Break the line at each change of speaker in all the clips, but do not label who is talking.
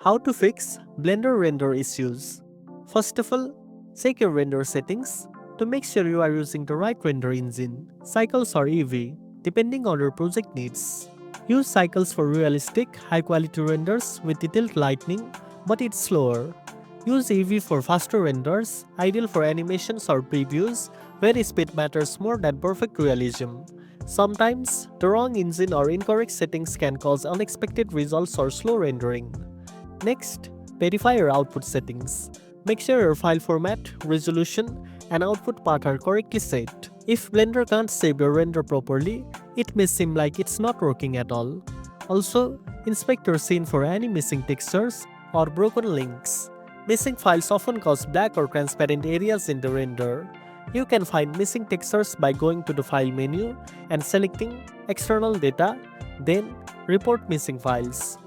How to fix Blender render issues. First of all, check your render settings to make sure you are using the right render engine, Cycles or Eevee, depending on your project needs. Use Cycles for realistic, high-quality renders with detailed lighting, but it's slower. Use Eevee for faster renders, ideal for animations or previews, where speed matters more than perfect realism. Sometimes, the wrong engine or incorrect settings can cause unexpected results or slow rendering. Next, verify your output settings. Make sure your file format, resolution, and output path are correctly set. If Blender can't save your render properly, it may seem like it's not working at all. Also, inspect your scene for any missing textures or broken links. Missing files often cause black or transparent areas in the render. You can find missing textures by going to the File menu and selecting External Data, then Report Missing Files.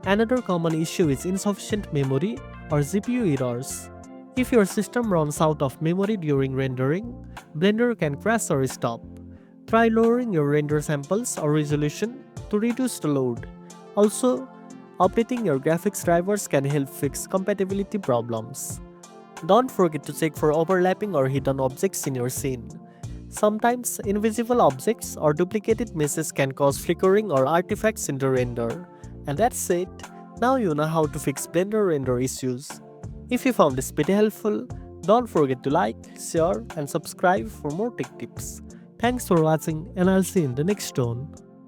Another common issue is insufficient memory or GPU errors. If your system runs out of memory during rendering, Blender can crash or stop. Try lowering your render samples or resolution to reduce the load. Also, updating your graphics drivers can help fix compatibility problems. Don't forget to check for overlapping or hidden objects in your scene. Sometimes, invisible objects or duplicated meshes can cause flickering or artifacts in the render. And that's it. Now you know how to fix Blender render issues. If you found this video helpful, don't forget to like, share, and subscribe for more tech tips. Thanks for watching, and I'll see you in the next one.